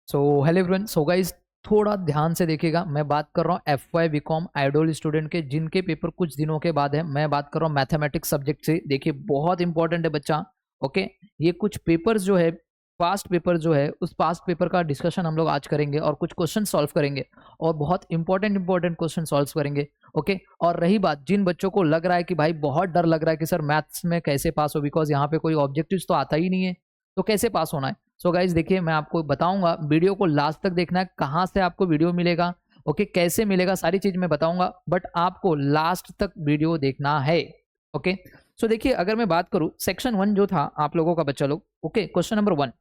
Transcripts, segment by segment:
So hello everyone. So guys, थोड़ा ध्यान से देखिएगा। मैं बात कर रहा हूँ एफवाई बीकॉम आइडोल स्टूडेंट के, जिनके पेपर कुछ दिनों के बाद है। मैं बात कर रहा हूँ मैथमेटिक्स सब्जेक्ट से। देखिए, बहुत इंपॉर्टेंट है बच्चा। ओके, ये कुछ पेपर्स जो है, पास्ट पेपर जो है, उस पास्ट पेपर का डिस्कशन हम लोग आज करेंगे और कुछ क्वेश्चन सॉल्व करेंगे और बहुत इंपॉर्टेंट क्वेश्चन सॉल्व करेंगे। ओके, और रही बात जिन बच्चों को लग रहा है कि भाई बहुत डर लग रहा है कि सर मैथ्स में कैसे पास हो, बिकॉज यहाँ पे कोई ऑब्जेक्टिव्स तो आता ही नहीं है, तो कैसे पास होना है। सो गाइज देखिए, मैं आपको बताऊंगा, वीडियो को लास्ट तक देखना है, कहाँ से आपको वीडियो मिलेगा, ओके, कैसे मिलेगा, सारी चीज मैं बताऊंगा, बट आपको लास्ट तक वीडियो देखना है। ओके, सो देखिए, अगर मैं बात करूं सेक्शन 1 जो था आप लोगों का, बच्चा लोग, okay, question number 1,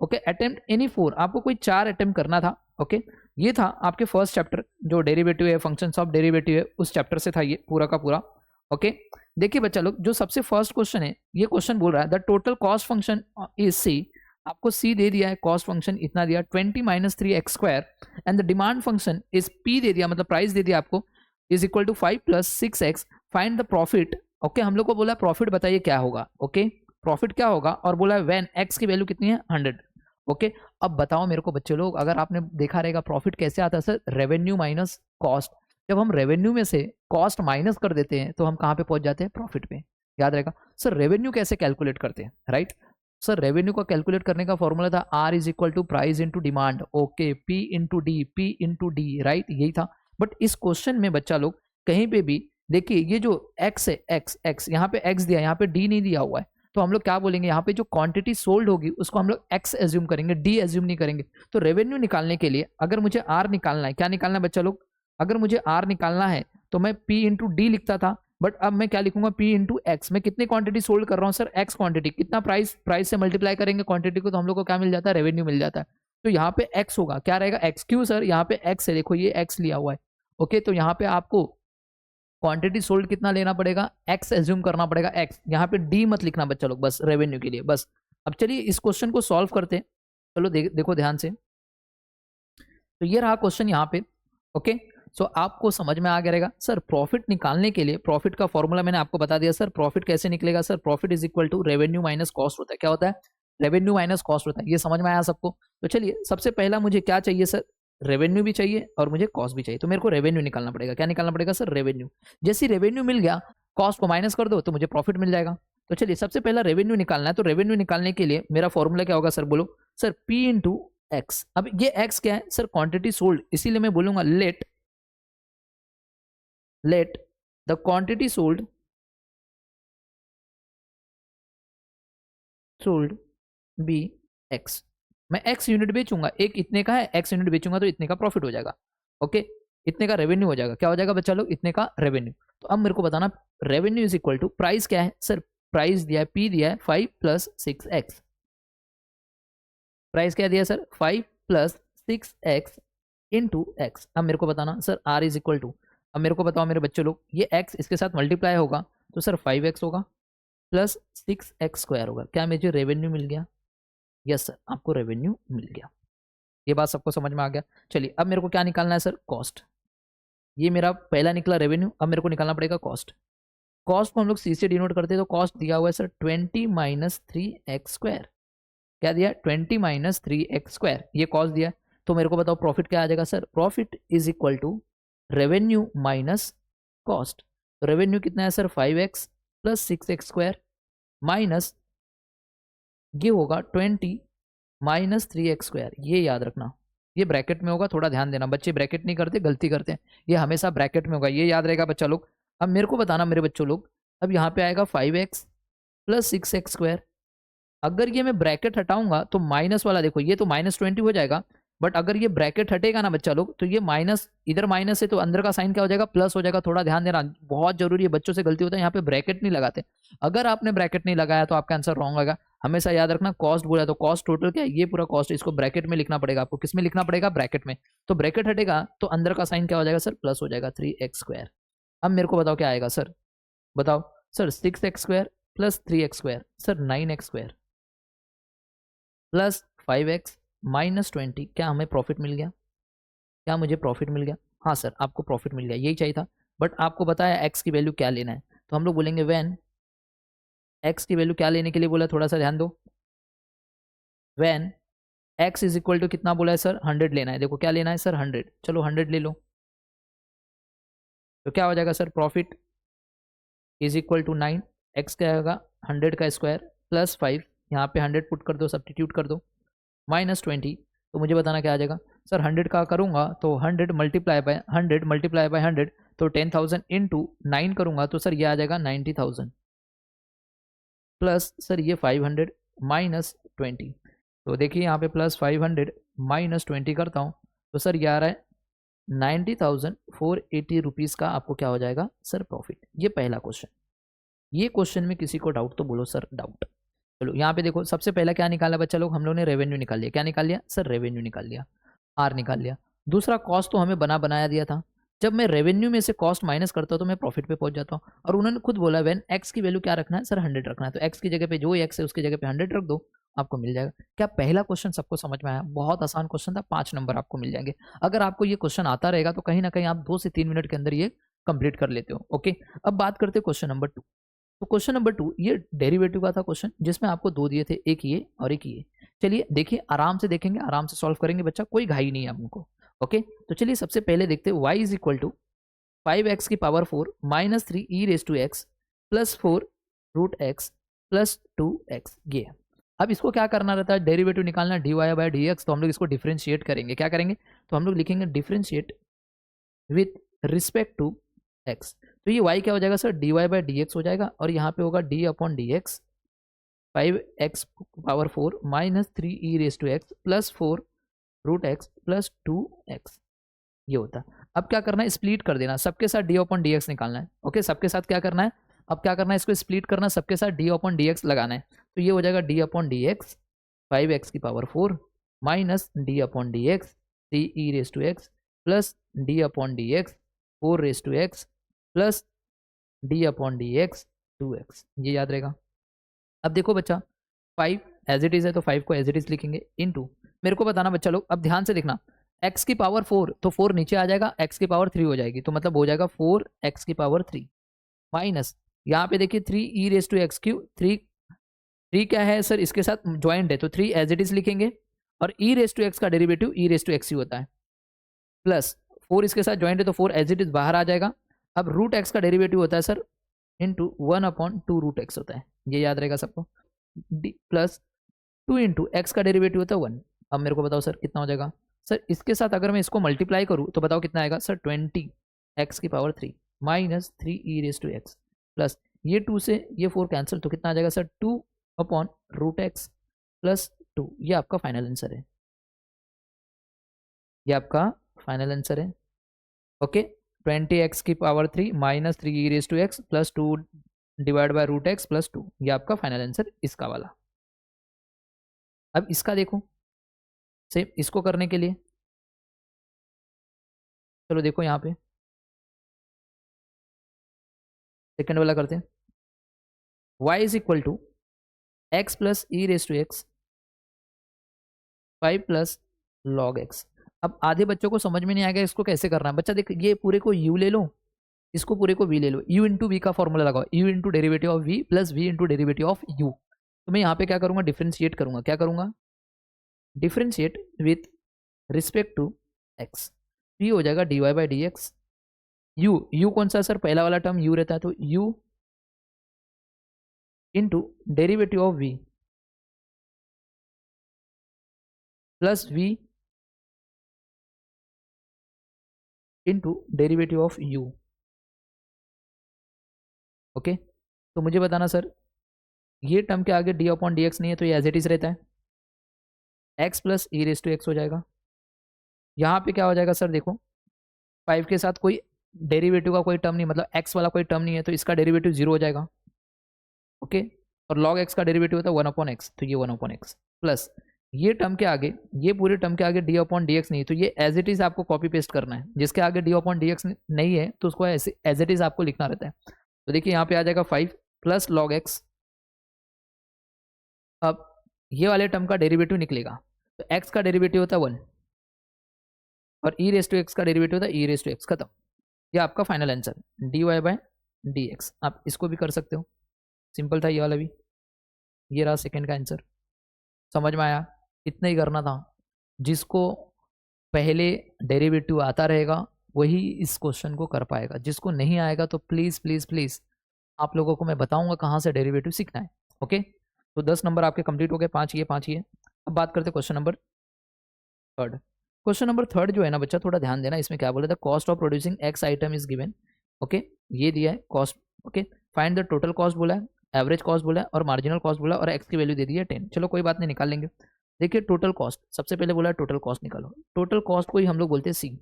okay, attempt any 4, आपको कोई 4 अटेम्प्ट करना था। ओके, ये था आपके फर्स्ट चैप्टर जो डेरिवेटिव है, फंक्शंस ऑफ डेरिवेटिव है, उस चैप्टर से था ये पूरा का पूरा। ओके, देखिए बच्चा लोग, जो सबसे फर्स्ट क्वेश्चन है, ये क्वेश्चन बोल रहा है the total cost function is C. आपको सी दे दिया है, कॉस्ट फंक्शन इतना दिया 20 minus 3x² and the demand function is P दे दिया, मतलब प्राइस दे दिया आपको, is equal to 5 plus 6x, find the profit. Okay, हम लोग को बोला प्रॉफिट बताइए क्या होगा। ओके, प्रॉफिट क्या होगा, और बोला व्हेन x की वैल्यू कितनी है 100। ओके, अब बताओ मेरे को बच्चे लोग, अगर आपने देखा रहेगा प्रॉफिट कैसे आता है सर, रेवेन्यू माइनस कॉस्ट। जब हम रेवेन्यू में से कॉस्ट माइनस कर देते हैं तो हम कहाँ पे पहुंच जाते हैं, प्रॉफिट पे। याद रहेगा सर, रेवेन्यू कैसे कैलकुलेट करते हैं, राइट। सर रेवेन्यू को कैलकुलेट करने का फॉर्मूला था R is equal to price into demand. Okay, P into D, right, यही था। बट इस क्वेश्चन में बच्चा लोग कहीं पे भी देखिए, ये जो एक्स है, एक्स यहाँ पे एक्स दिया, यहाँ पे डी नहीं दिया हुआ है, तो हम लोग क्या बोलेंगे, यहाँ पे जो क्वांटिटी सोल्ड होगी उसको हम लोग एक्स एज्यूम करेंगे, डी एज्यूम नहीं करेंगे। तो रेवेन्यू निकालने के लिए अगर मुझे आर निकालना है, क्या निकालना है बच्चा लोग, अगर मुझे आर निकालना है तो मैं पी इंटू डी लिखता था, बट अब मैं क्या लिखूंगा, पी इंटू एक्स। मैं कितनी क्वांटिटी सोल्ड कर रहा हूँ सर, एक्स क्वांटिटी, कितना प्राइस से मल्टीप्लाई करेंगे क्वांटिटी को, तो हम लोग को क्या मिल जाता है, रेवेन्यू मिल जाता है। तो यहाँ पे एक्स होगा, क्या रहेगा एक्स, क्यों सर, यहाँ पे एक्स है, देखो ये एक्स लिया हुआ है। ओके, तो यहाँ पे आपको क्वांटिटी सोल्ड कितना लेना पड़ेगा, एक्स एज्यूम करना पड़ेगा, एक्स, यहाँ पे डी मत लिखना बच्चा लोग, बस रेवेन्यू के लिए बस। अब चलिए इस क्वेश्चन को सॉल्व करते हैं। चलो देखो ध्यान से। तो ये रहा क्वेश्चन यहाँ पे। ओके, सो आपको समझ में आ गया रहेगा सर, प्रॉफिट निकालने के लिए प्रॉफिट का फॉर्मूला मैंने आपको बता दिया सर। प्रॉफिट कैसे निकलेगा sir, profit is equal to revenue minus cost होता है। क्या होता है, रेवेन्यू माइनस कॉस्ट होता है। ये समझ में आया सबको। तो चलिए, सबसे पहला मुझे क्या चाहिए सर, रेवेन्यू भी चाहिए और मुझे कॉस्ट भी चाहिए। तो मेरे को रेवेन्यू निकालना पड़ेगा। क्या निकालना पड़ेगा सर, रेवेन्यू। जैसे रेवेन्यू मिल गया, कॉस्ट को माइनस कर दो तो मुझे प्रॉफिट मिल जाएगा। तो चलिए, सबसे पहला रेवेन्यू निकालना है, तो रेवेन्यू निकालने के लिए मेरा फॉर्मूला क्या होगा सर, बोलो सर, पी इंटू एक्स। अब ये एक्स क्या है सर, क्वांटिटी सोल्ड, इसीलिए मैं बोलूंगा let the quantity sold be X. मैं एक्स यूनिट बेचूंगा, एक इतने का है, एक्स यूनिट बेचूंगा तो इतने का प्रॉफिट हो जाएगा। ओके, इतने का रेवेन्यू हो जाएगा। क्या हो जाएगा बच्चा लोग, इतने का रेवेन्यू। तो अब मेरे को बताना, revenue is equal to price क्या है सर, प्राइस दिया है, पी दिया है 5 प्लस 6x। प्राइस क्या दिया sir, 5 plus 6x into x. अब मेरे को बताना sir, R is equal to, अब मेरे को बताओ मेरे बच्चे लोग, ये x इसके साथ मल्टीप्लाई होगा तो सर 5x होगा प्लस 6x² होगा। क्या मुझे रेवेन्यू मिल गया, यस सर, आपको रेवेन्यू मिल गया। ये बात सबको समझ में आ गया। चलिए, अब मेरे को क्या निकालना है सर, कॉस्ट। ये मेरा पहला निकला रेवेन्यू, अब मेरे को निकालना पड़ेगा कॉस्ट। कॉस्ट को हम लोग सी से डिनोट करते हैं, तो कॉस्ट दिया हुआ है सर 20 माइनस 3x²। क्या दिया, 20 माइनस 3x², ये कॉस्ट दिया है। तो मेरे को बताओ प्रॉफिट क्या आ जाएगा sir, profit is equal to revenue minus cost. तो रेवेन्यू कितना है sir, 5x plus 6x² minus ये होगा 20 माइनस 3x²। ये याद रखना, ये ब्रैकेट में होगा, थोड़ा ध्यान देना, बच्चे ब्रैकेट नहीं करते, गलती करते हैं। ये हमेशा ब्रैकेट में होगा, ये याद रहेगा बच्चा लोग। अब मेरे को बताना मेरे बच्चों लोग, अब यहाँ पे आएगा 5x प्लस 6x²। अगर ये मैं ब्रैकेट हटाऊंगा तो माइनस वाला, देखो ये तो -20 हो जाएगा, बट अगर ये ब्रैकेट हटेगा ना बच्चा लोग, तो ये माइनस, इधर माइनस है तो अंदर का साइन क्या हो जाएगा, प्लस हो जाएगा। थोड़ा ध्यान देना, बहुत जरूरी है, बच्चों से गलती होता है, यहाँ पे ब्रैकेट नहीं लगाते। अगर आपने ब्रैकेट नहीं लगाया तो आपका आंसर रॉन्ग आएगा। हमेशा याद रखना, कॉस्ट बोला तो कॉस्ट टोटल क्या है, ये पूरा कॉस्ट, इसको ब्रैकेट में लिखना पड़ेगा आपको। किस में लिखना पड़ेगा, ब्रैकेट में। तो ब्रैकेट हटेगा तो अंदर का साइन क्या हो जाएगा सर, प्लस हो जाएगा 3x²। अब मेरे को बताओ क्या आएगा सर, बताओ sir, 6x² plus 3x² sir 9x² plus 5x minus 20। क्या हमें प्रॉफिट मिल गया, क्या मुझे प्रॉफिट मिल गया, हाँ सर आपको प्रॉफिट मिल गया, यही चाहिए था। बट आपको बताया एक्स की वैल्यू क्या लेना है, तो हम लोग बोलेंगे व्हेन, एक्स की वैल्यू क्या लेने के लिए बोला, थोड़ा सा ध्यान दो, when x is equal to कितना बोला है सर 100 लेना है। देखो क्या लेना है सर 100, चलो 100 ले लो। तो क्या हो जाएगा sir profit is equal to 9, X क्या होगा 100 का स्क्वायर प्लस 5, यहाँ पे 100 पुट कर दो, सब्सटीट्यूट कर दो, माइनस 20। तो मुझे बताना क्या आ जाएगा सर 100 का करूँगा तो 100 मल्टीप्लाई बाय 100 मल्टीप्लाई बाय 100, तो 10,000 इंटू 9 करूँगा तो सर ये आ जाएगा 90,000 प्लस सर ये 500 माइनस 20। तो देखिए यहाँ पे प्लस 500 माइनस 20 करता हूँ तो सर ये आ रहा है 90,480 रुपीज़ का आपको क्या हो जाएगा सर प्रॉफिट। ये पहला क्वेश्चन। ये क्वेश्चन में किसी को डाउट तो बोलो सर डाउट। चलो यहाँ पे देखो सबसे पहला क्या निकाला बच्चा लोग, हम लोग ने रेवेन्यू निकाल लिया। क्या निकाल लिया सर रेवेन्यू निकाल लिया, आर निकाल लिया। दूसरा कॉस्ट तो हमें बनाया दिया था। जब मैं रेवेन्यू में से कॉस्ट माइनस करता हूँ तो मैं प्रॉफिट पे पहुंच जाता हूँ। और उन्होंने खुद बोला व्हेन एक्स की वैल्यू क्या रखना है सर 100 रखना है, तो एक्स की जगह पे जो एक्स है उसकी जगह पे 100 रख दो, आपको मिल जाएगा। क्या पहला क्वेश्चन सबको समझ में आया? बहुत आसान क्वेश्चन था, 5 नंबर आपको मिल जाएंगे। अगर आपको ये क्वेश्चन आता रहेगा तो कहीं ना कहीं आप 2 से 3 मिनट के अंदर ये कंप्लीट कर लेते हो। ओके, अब बात करते हैं क्वेश्चन नंबर 2। तो क्वेश्चन नंबर 2 ये डेरिवेटिव का था क्वेश्चन, जिसमें आपको 2 दिए थे, एक ये और एक ये। चलिए देखिए आराम से देखेंगे, आराम से सॉल्व करेंगे बच्चा, कोई घाई नहीं है हमको। ओके, तो चलिए सबसे पहले देखते हैं y is equal to 5x की power 4 minus 3 E raise to X plus 4 root X plus 2x। ये अब इसको क्या करना रहता है, डेरिवेटिव निकालना dy बाई डी एक्स। तो हम लोग इसको डिफ्रेंशिएट करेंगे। क्या करेंगे, तो हम लोग लिखेंगे differentiate with respect to x। तो ये y क्या हो जाएगा sir dy by D X हो जाएगा, और यहाँ पे होगा d upon D X 5x power 4 minus 3 E raise to X plus 4 root X plus 2x। ये होता है। अब क्या करना है, स्प्लिट कर देना, सबके साथ डी अपॉन डी एक्स निकालना है। ओके, सबके साथ क्या करना है, अब क्या करना है, इसको स्प्लिट करना, सबके साथ डी अपॉन डी एक्स लगाना है। तो ये हो जाएगा D upon D X 5x की power 4 minus D upon D X 3 E raise to X plus D upon D X 4 raise to X plus D upon D X 2x। ये याद रहेगा। अब देखो बच्चा 5 एज इट इज है तो 5 को एज इट इज लिखेंगे, इनटू मेरे को बताना बच्चा लोग, अब ध्यान से देखना, x की पावर 4 तो 4 नीचे आ जाएगा, x की पावर 3 हो जाएगी, तो मतलब हो जाएगा 4x की पावर 3 माइनस यहाँ पे देखिए 3 E raise to x Q, 3 क्या है सर इसके साथ ज्वाइंट है तो 3 एज इट इज लिखेंगे, और ई रेस टू एक्स का derivative e raise to x ही होता है, प्लस 4 इसके साथ ज्वाइंट है तो 4 एज इट इज बाहर आ जाएगा। अब रूट एक्स का डेरिवेटिव होता है sir into 1 upon 2 root X होता है, ये याद रहेगा सबको। प्लस 2 इंटू एक्स का डेरिवेटिव होता है 1। अब मेरे को बताओ सर कितना हो जाएगा, सर इसके साथ अगर मैं इसको मल्टीप्लाई करूँ तो बताओ कितना आएगा सर 20x की power 3 minus 3 E raise to X plus ये 2 से ये 4 कैंसिल, तो कितना आ जाएगा sir 2 upon root X plus 2। ये आपका फाइनल आंसर है, ये आपका फाइनल आंसर है। ओके, 20x की power 3 minus 3 E raise to X plus 2 divide by root X plus 2, ये आपका फाइनल आंसर इसका वाला। अब इसका देखो सेम, इसको करने के लिए चलो देखो यहाँ पे सेकेंड वाला करते हैं, y is equal to X plus E raise to X 5 plus log X. अब आधे बच्चों को समझ में नहीं आएगा इसको कैसे करना है। बच्चा देख, ये पूरे को u ले लो, इसको पूरे को v ले लो, u इंटू वी का फॉर्मूला लगाओ, u into derivative of v plus v into derivative of u। तो मैं यहाँ पे क्या करूँगा, डिफ्रेंशिएट करूँगा। क्या करूँगा, differentiate with respect to x। ये हो जाएगा dy by D X, u कौन सा सर पहला वाला टर्म u रहता है, तो u into derivative of v plus v into derivative of u। Okay, तो मुझे बताना सर ये टर्म के आगे डी अपॉन डी एक्स नहीं है तो ये एज इट इज रहता है, X plus E raise to X हो जाएगा। यहाँ पे क्या हो जाएगा सर देखो, 5 के साथ कोई डेरिवेटिव का कोई टर्म नहीं, मतलब एक्स वाला कोई टर्म नहीं है तो इसका डेरिवेटिव 0 हो जाएगा। ओके, और लॉग एक्स का डेरिवेटिव होता है 1 अपॉन एक्स, तो ये 1 अपॉन एक्स प्लस ये टर्म के आगे, ये पूरे टर्म के आगे डी अपॉन डी एक्स नहीं, तो ये एज इट इज आपको कॉपी पेस्ट करना है। जिसके आगे डी अपॉन डी एक्स नहीं है तो उसको एज इट इज आपको लिखना रहता है। तो देखिए यहाँ पे आ जाएगा 5 प्लस लॉग एक्स। अब ये वाले टर्म का डेरिवेटिव निकलेगा तो एक्स का डेरिवेटिव होता है 1 और ई रेस टू एक्स का डेरिवेटिव होता है ई रेस टू एक्स, खत्म। ये आपका final answer D Y by D X. आप इसको भी कर सकते हो, सिंपल था ये वाला भी। ये रहा सेकेंड का आंसर, समझ में आया। इतना ही करना था। जिसको पहले डेरिवेटिव आता रहेगा वही इस क्वेश्चन को कर पाएगा, जिसको नहीं आएगा तो प्लीज़ प्लीज़ प्लीज़ आप लोगों को मैं बताऊंगा कहाँ से डेरिवेटिव सीखना है। ओके, तो 10 नंबर आपके कंप्लीट हो गए, 5 ये 5 ये। अब बात करते हैं question number third. Question number third जो है ना बच्चा, थोड़ा ध्यान देना, इसमें क्या बोला था, cost of producing x item is given. Okay, ये दिया है cost. Okay, find the total cost बोला है, एवरेज कॉस्ट बोला है और मार्जिनल कॉस्ट बोला और एक्स की वैल्यू दे दी है 10। चलो कोई बात नहीं, निकाल लेंगे। देखिए टोटल कॉस्ट, सबसे पहले बोला है टोटल कॉस्ट निकालो। टोटल कॉस्ट को ही हम लोग बोलते हैं सी,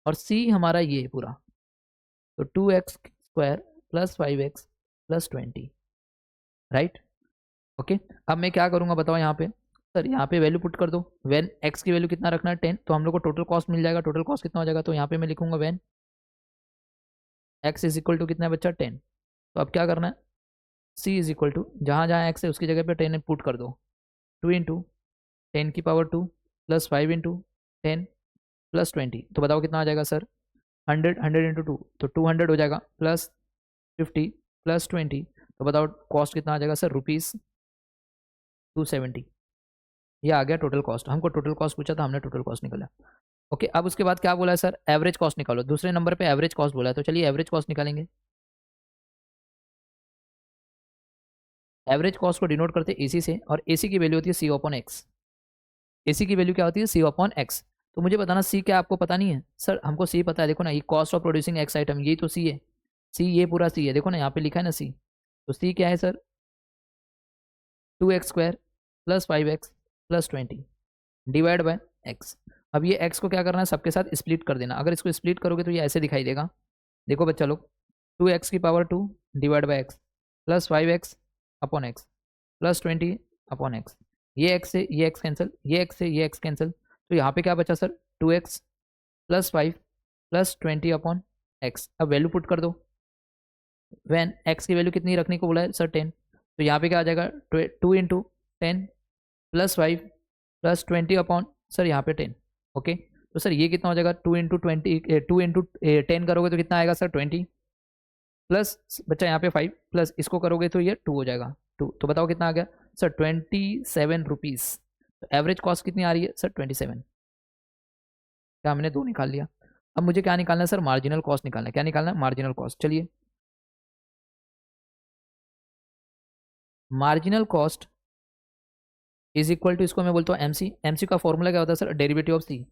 और सी हमारा ये है पूरा, तो 2x² plus 5x plus 20, right. Okay, अब मैं क्या करूंगा बताओ, यहाँ पे सर यहाँ पे वैल्यू पुट कर दो। व्हेन एक्स की वैल्यू कितना रखना है 10, तो हम लोग को टोटल कॉस्ट मिल जाएगा। टोटल कॉस्ट कितना हो जाएगा, तो यहाँ पे मैं लिखूंगा when X is equal to कितना है बच्चा 10। तो अब क्या करना है, सी इज इक्वल टू जहाँ जहाँ एक्स है उसकी जगह पे 10 पुट कर दो। 2 इंटू 10⁻² प्लस 5 इंटू 10 प्लस 20, तो बताओ कितना आ जाएगा सर, 100। 100 इंटू 2 तो 200 हो जाएगा, प्लस 50 प्लस 20, तो बताओ कॉस्ट कितना आ जाएगा सर, ₹270। ये आ गया टोटल कॉस्ट। हमको टोटल कॉस्ट पूछा था, हमने टोटल कॉस्ट निकाला। ओके, अब उसके बाद क्या बोला है सर, एवरेज कॉस्ट निकालो। दूसरे नंबर पे एवरेज कॉस्ट बोला है, तो चलिए एवरेज कॉस्ट निकालेंगे। एवरेज कॉस्ट को डिनोट करते हैं एसी से, और एसी की वैल्यू होती है सी अपॉन एक्स। एसी की वैल्यू क्या होती है, सी अपॉन एक्स। तो मुझे बताना सी क्या आपको पता नहीं है सर, हमको सी पता है। देखो ना, ये cost of producing x item, यही तो सी है। सी ये पूरा सी है, देखो ना यहाँ पे लिखा है ना सी। तो सी क्या है sir, 2x² plus 5x plus 20 divide by x. अब ये एक्स को क्या करना है, सबके साथ स्प्लिट कर देना। अगर इसको स्प्लिट करोगे तो ये ऐसे दिखाई देगा। देखो बच्चा लोग, 2x⁻² divide by x plus 5x upon x plus 20 upon x. ये एक्स से ये एक्स कैंसिल, ये एक्स से ये एक्स कैंसिल, तो यहाँ पे क्या बचा sir, 2x plus 5 plus 20 upon x. अब वैल्यू पुट कर दो। वैन एक्स की वैल्यू कितनी रखने को बोला है सर 10, तो यहाँ पे क्या आ जाएगा, 2 into 10 plus 5 plus 20 upon sir यहाँ पे 10। ओके, तो सर ये कितना हो जाएगा, 2 इंटू 10 करोगे तो कितना आएगा सर 20, प्लस बच्चा यहाँ पे 5 प्लस इसको करोगे तो ये 2 हो जाएगा 2। तो बताओ कितना आ गया सर, 27 रुपीज़। तो एवरेज कॉस्ट कितनी आ रही है सर 27। क्या हमने 2 निकाल लिया। अब मुझे क्या निकालना है सर, मार्जिनल कॉस्ट निकालना है। क्या निकालना है, मार्जिनल कॉस्ट। चलिए marginal cost is equal to, इसको मैं बोलता हूँ एमसी। एमसी का फॉर्मूला क्या होता है sir, derivative of C,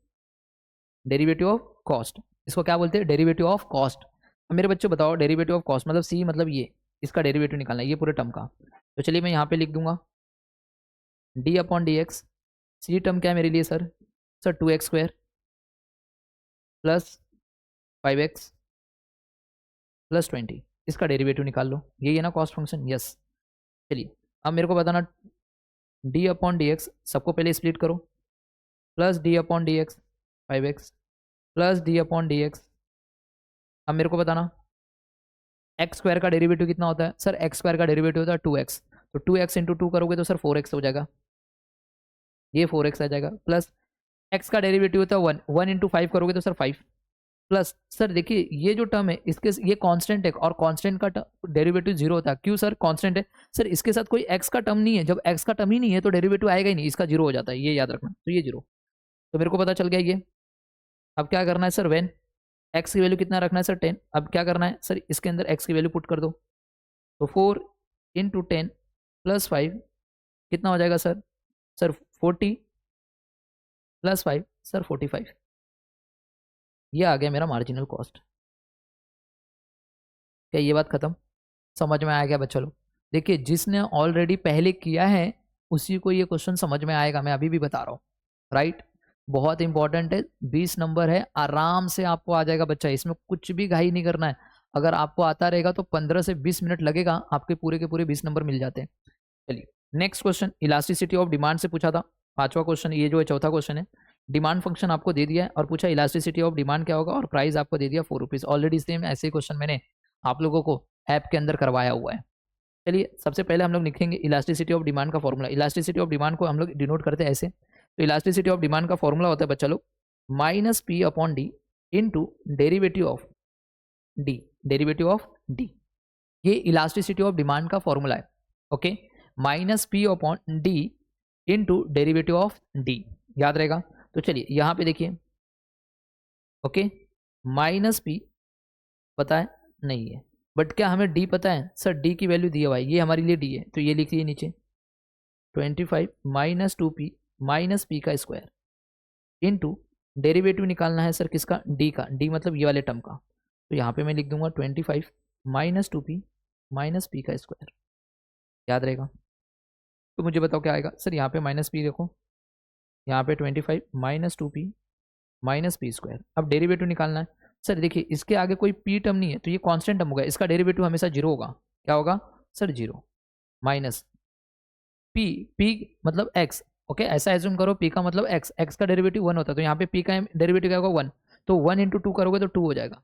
derivative of cost. इसको क्या बोलते हैं, डेरिवेटिव ऑफ कॉस्ट। अब मेरे बच्चों बताओ, डेरिवेटिव ऑफ कॉस्ट मतलब सी मतलब ये, इसका डेरिवेटिव निकालना है, ये पूरे टर्म का। तो चलिए मैं यहाँ पे लिख दूंगा डी अपॉन डी एक्स। सी टर्म क्या है मेरे लिए sir, sir 2x² plus 5x plus 20, इसका डेरिवेटिव निकाल लो। यही है ना कॉस्ट फंक्शन, यस। चलिए अब मेरे को बताना, डी अपॉन डी एक्स सबको पहले स्प्लिट करो, plus D upon D X 5x plus D upon D x. अब मेरे को बताना x² का डेरिवेटिव कितना होता है सर, x² का डेरिवेटिव होता है 2x। तो 2x इंटू 2 करोगे तो सर 4x हो जाएगा, ये 4x आ जाएगा। प्लस x का डेरिवेटिव होता है 1, 1 इंटू 5 करोगे तो सर 5। प्लस सर देखिए ये जो टर्म है इसके, ये कांस्टेंट है और कांस्टेंट का डेरिवेटिव 0 होता है। क्यों सर, कांस्टेंट है सर, इसके साथ कोई x का टर्म नहीं है। जब x का टर्म ही नहीं है तो डेरिवेटिव आएगा ही नहीं, इसका 0 हो जाता है, ये याद रखना। तो ये 0, तो मेरे को पता चल गया ये। अब क्या करना है सर, व्हेन एक्स की वैल्यू कितना रखना है सर 10। अब क्या करना है सर, इसके अंदर एक्स की वैल्यू पुट कर दो। तो 4 इंटू 10 प्लस 5 कितना हो जाएगा सर, सर 40 प्लस 5 सर 45। ये आ गया मेरा मार्जिनल कॉस्ट। क्या ये बात खत्म, समझ में आया क्या बच्चा लोग। देखिए जिसने ऑलरेडी पहले किया है उसी को ये क्वेश्चन समझ में आएगा, मैं अभी भी बता रहा हूँ, राइट। बहुत इंपॉर्टेंट है, 20 नंबर है, आराम से आपको आ जाएगा बच्चा, इसमें कुछ भी घाई नहीं करना है। अगर आपको आता रहेगा तो 15 से 20 मिनट लगेगा, आपके पूरे के पूरे 20 नंबर मिल जाते हैं। चलिए next question, elasticity of demand से पूछा था, 5वां क्वेश्चन, ये जो है 4था क्वेश्चन है। डिमांड फंक्शन आपको दे दिया है और पूछा इलास्टिसिटी ऑफ डिमांड क्या होगा, और प्राइस आपको दे दिया 4 रुपीज़। ऑलरेडी सेम ऐसे ही क्वेश्चन मैंने आप लोगों को ऐप के अंदर करवाया हुआ है। चलिए सबसे पहले हम लोग लिखेंगे इलास्टिसिटी ऑफ डिमांड का फॉर्मूला। इलास्टिसिटी ऑफ डिमांड को हम लोग डिनोट करते हैं ऐसे। तो इलास्टिसिटी ऑफ डिमांड का फॉर्मूला होता है बच्चा लोग -P upon D into derivative of D, derivative of D. ये इलास्टिसिटी ऑफ डिमांड का फॉर्मूला है। Okay, -P upon D into derivative of D, याद रहेगा। तो चलिए यहाँ पे देखिए, ओके, माइनस पी पता है नहीं है, बट क्या हमें डी पता है? सर डी की वैल्यू दी है भाई, ये हमारे लिए डी है, तो ये लिख लीजिए नीचे 25 माइनस 2p माइनस पी का स्क्वायर इनटू डेरिवेटिव निकालना है सर किसका? डी का, डी मतलब ये वाले टर्म का। तो यहाँ पे मैं लिख दूंगा 25 माइनस 2p माइनस पी का स्क्वायर, याद रहेगा। तो मुझे बताओ क्या आएगा सर? यहाँ पे माइनस पी देखो, यहाँ पे 25 minus 2p minus P square. अब डेरिवेटिव निकालना है सर, देखिए इसके आगे कोई पी टर्म नहीं है तो ये कांस्टेंट टर्म होगा, इसका डेरिवेटिव हमेशा जीरो होगा। क्या होगा sir? Zero minus P, P मतलब एक्स, ओके, ऐसा एज्यूम करो पी का मतलब एक्स, एक्स का डेरिवेटिव 1 होता है, तो यहाँ पे पी का डेरिवेटिव क्या होगा? 1, तो 1 इंटू 2 करोगे तो 2 हो जाएगा,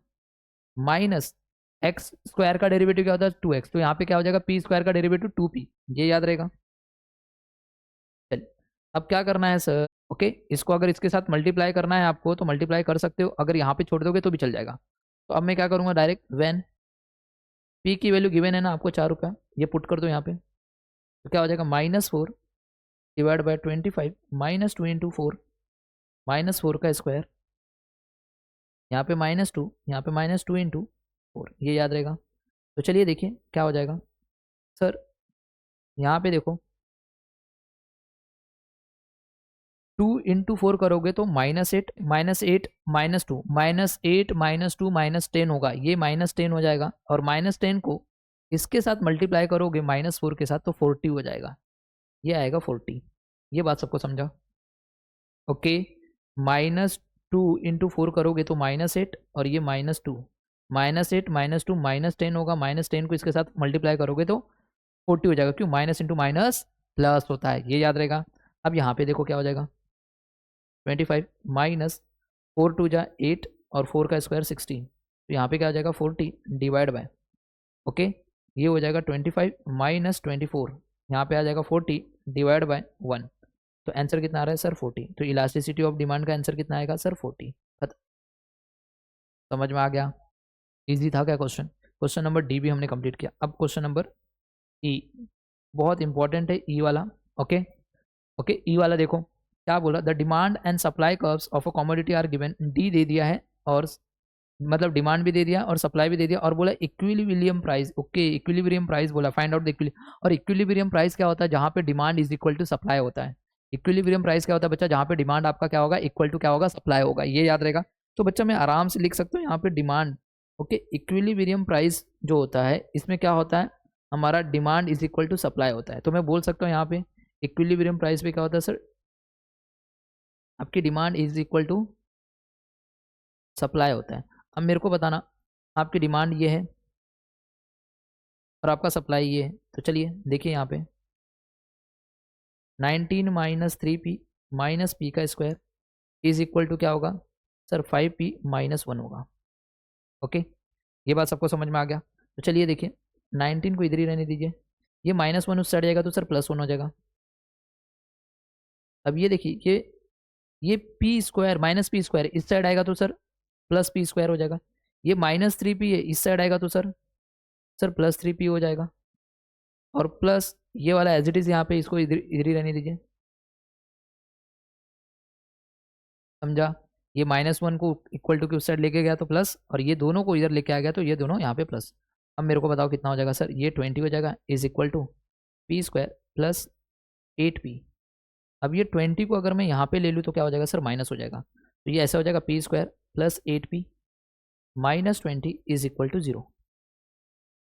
माइनस एक्स स्क्वायर का डेरिवेटिव क्या होता है? 2x, तो यहाँ पे क्या हो जाएगा? पी स्क्वायर का डेरिवेटिव 2p, ये याद रहेगा। चलिए अब क्या करना है सर? ओके, इसको अगर इसके साथ मल्टीप्लाई करना है आपको तो मल्टीप्लाई कर सकते हो, अगर यहाँ पे छोड़ दोगे तो भी चल जाएगा। तो अब मैं क्या करूँगा? डायरेक्ट व्हेन पी की वैल्यू गिवन है ना आपको 4 रुपया, ये पुट कर दो यहाँ पे, तो क्या हो जाएगा? -4 divide by 25 minus 2 into 4 minus 4 का स्क्वायर, यहाँ पे -2, यहाँ पे -2 इंटू 4, ये याद रहेगा। तो चलिए देखिए क्या हो जाएगा सर, यहाँ पे देखो 2 इंटू 4 करोगे तो -8 -8 -2 -8 -2 -10 होगा, ये -10 हो जाएगा, और -10 को इसके साथ मल्टीप्लाई करोगे -4 के साथ तो 40 हो जाएगा, ये आएगा 40। ये बात सबको समझा? ओके, -2 इंटू 4 करोगे तो -8 और ये -2, -8 -2 -10 होगा, -10 को इसके साथ मल्टीप्लाई करोगे तो 40 हो जाएगा, क्यों? माइनस इंटू माइनस प्लस होता है, ये याद रहेगा। अब यहाँ पे देखो क्या हो जाएगा, 25 माइनस 4 टू जा 8 और 4 का स्क्वायर 16, तो यहाँ पे क्या हो जाएगा? 40 डिवाइड बाय, ओके, ये हो जाएगा 25 माइनस 24, यहाँ पे आ जाएगा 40 डिवाइड बाय 1, तो आंसर कितना आ रहा है सर? 40। तो इलास्टिसिटी ऑफ डिमांड का आंसर कितना आएगा सर? 40। समझ में आ गया? इजी था क्या क्वेश्चन? क्वेश्चन नंबर डी भी हमने कंप्लीट किया। अब क्वेश्चन नंबर ई, बहुत इंपॉर्टेंट है ई वाला। ओके ओके, ई वाला देखो क्या बोला, the demand and supply curves of a commodity are given, D दे दिया है और मतलब डिमांड भी दे दिया और सप्लाई भी दे दिया, और बोला equilibrium price, okay equilibrium price बोला, फाइंड आउट द और इक्विलिब्रियम प्राइस क्या होता है? जहाँ पे demand is equal to supply होता है। इक्विलिब्रियम प्राइस क्या होता है बच्चा? जहाँ पे डिमांड आपका क्या होगा? इक्वल टू क्या होगा? सप्लाई होगा, ये याद रहेगा। तो बच्चा मैं आराम से लिख सकता हूँ यहाँ पे डिमांड, ओके, इक्विलिब्रियम प्राइस जो होता है इसमें क्या होता है? हमारा demand is equal to supply होता है, तो मैं बोल सकता हूँ यहाँ पे इक्विलिब्रियम प्राइस पे क्या होता है सर? आपकी demand is equal to supply होता है। अब मेरे को बताना, आपकी डिमांड ये है और आपका सप्लाई ये है, तो चलिए देखिए यहाँ पे 19 माइनस 3p माइनस पी का स्क्वायर इज इक्वल टू क्या होगा सर? 5p माइनस 1 होगा। ओके, ये बात सबको समझ में आ गया? तो चलिए देखिए 19 को इधर ही रहने दीजिए, ये -1 उस साइड जाएगा तो सर +1 हो जाएगा। अब ये देखिए ये P square minus P square इस साइड आएगा तो सर प्लस पी स्क्वायर हो जाएगा, ये -3p है इस साइड आएगा तो सर +3p हो जाएगा, और प्लस ये वाला एज इट इज यहाँ पे इसको इधर इधर ही रहने दीजिए, समझा? ये -1 को इक्वल टू के उस साइड लेके गया तो प्लस, और ये दोनों को इधर लेके आ गया तो ये दोनों यहाँ पे प्लस। अब मेरे को बताओ कितना हो जाएगा सर? ये 20 हो जाएगा is equal to P square plus 8p। अब ये 20 को अगर मैं यहाँ पे ले लूँ तो क्या हो जाएगा सर? माइनस हो जाएगा, तो ये ऐसा हो जाएगा P square plus 8p minus 20 is equal to 0।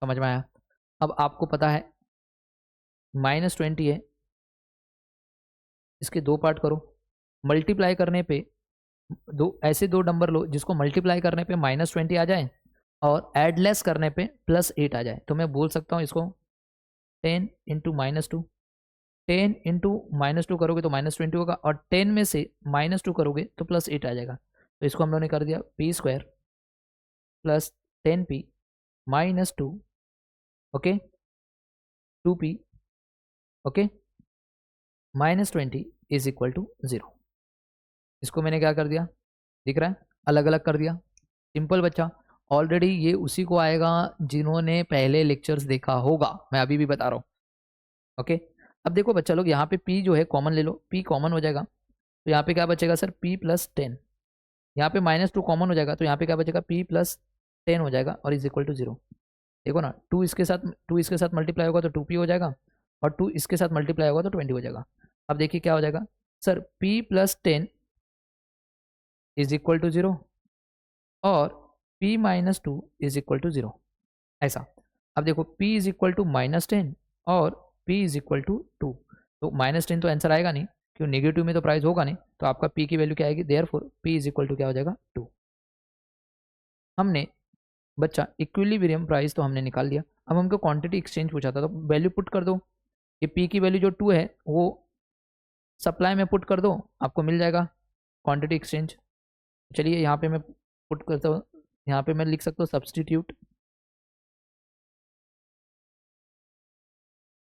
समझ में आया? अब आपको पता है -20 है, इसके दो पार्ट करो, मल्टीप्लाई करने पे दो ऐसे दो नंबर लो जिसको मल्टीप्लाई करने पे -20 आ जाए और एड लेस करने पे +8 आ जाए, तो मैं बोल सकता हूँ इसको 10 इंटू -2, 10 इंटू -2 करोगे तो -20 होगा, और 10 में से -2 करोगे तो +8 आ जाएगा, तो इसको हम लोगों ने कर दिया P square plus 10p minus 2, okay 2p, okay -20 is equal to 0। इसको मैंने क्या कर दिया? दिख रहा है? अलग अलग कर दिया, सिंपल बच्चा। ऑलरेडी ये उसी को आएगा जिन्होंने पहले लेक्चर्स देखा होगा, मैं अभी भी बता रहा हूँ। ओके, अब देखो बच्चा लोग यहाँ पे p जो है कॉमन ले लो, p कॉमन हो जाएगा तो यहाँ पे क्या बचेगा सर p प्लस 10, यहाँ पे -2 कॉमन हो जाएगा तो यहाँ पे क्या बचेगा p प्लस 10 हो जाएगा और इज इक्वल टू 0। देखो ना 2 इसके साथ मल्टीप्लाई होगा तो 2p हो जाएगा और 2 इसके साथ मल्टीप्लाई होगा तो 20 हो जाएगा। अब देखिए क्या हो जाएगा sir, p plus 10 is equal to 0 और p minus 2 is equal to 0, ऐसा। अब देखो p इज इक्वल टू -10 और p इज इक्वल टू 2, तो -10 तो आंसर आएगा नहीं क्यों, नेगेटिव में तो प्राइस होगा नहीं, तो आपका p की वैल्यू क्या आएगी, therefore p is equal to क्या हो जाएगा 2। हमने बच्चा इक्विलिब्रियम प्राइस तो हमने निकाल लिया, अब हमको क्वांटिटी एक्सचेंज पूछा था तो वैल्यू पुट कर दो, कि p की वैल्यू जो 2 है वो सप्लाई में पुट कर दो, आपको मिल जाएगा क्वांटिटी एक्सचेंज। चलिए यहाँ पे मैं पुट करता हूँ, यहाँ पे मैं लिख सकता हूँ substitute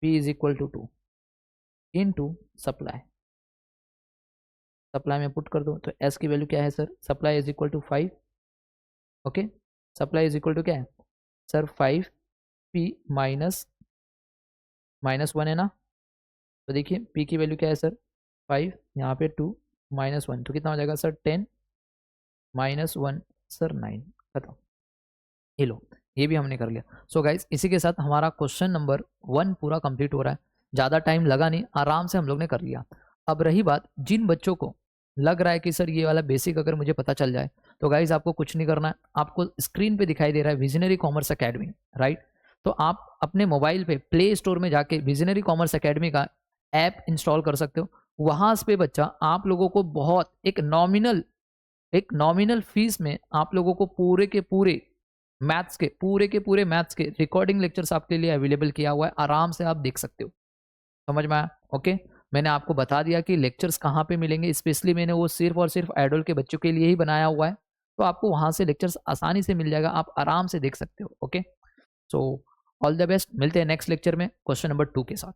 p is equal to 2 into supply, supply में पुट कर दो तो s की वैल्यू क्या है sir, supply is equal to 5, okay, supply is equal to क्या है सर 5p माइनस -1 है ना, तो देखिए p की वैल्यू क्या है सर 5, यहाँ पे 2 -1 तो कितना हो जाएगा सर 10 -1 सर 9, खत्म। ये लो, ये भी हमने कर लिया। सो गाइज इसी के साथ हमारा क्वेश्चन नंबर 1 पूरा कंप्लीट हो रहा है, ज़्यादा टाइम लगा नहीं, आराम से हम लोग ने कर लिया। अब रही बात जिन बच्चों को लग रहा है कि सर ये वाला बेसिक अगर मुझे पता चल जाए, तो गाइज आपको कुछ नहीं करना है, आपको स्क्रीन पे दिखाई दे रहा है विजनरी कॉमर्स अकेडमी, राइट। तो आप अपने मोबाइल पे प्ले स्टोर में जाके विजनरी कॉमर्स अकेडमी का ऐप इंस्टॉल कर सकते हो। वहाँ पे बच्चा आप लोगों को बहुत एक नॉमिनल फीस में आप लोगों को पूरे के पूरे मैथ्स के रिकॉर्डिंग लेक्चर्स आपके लिए अवेलेबल किया हुआ है, आराम से आप देख सकते हो। समझ में आया? ओके, मैंने आपको बता दिया कि लेक्चर्स कहाँ पे मिलेंगे, स्पेशली मैंने वो सिर्फ और सिर्फ आइडल के बच्चों के लिए ही बनाया हुआ है, तो आपको वहाँ से लेक्चर्स आसानी से मिल जाएगा, आप आराम से देख सकते हो। Okay, so all the best, मिलते हैं नेक्स्ट लेक्चर में क्वेश्चन नंबर 2 के साथ।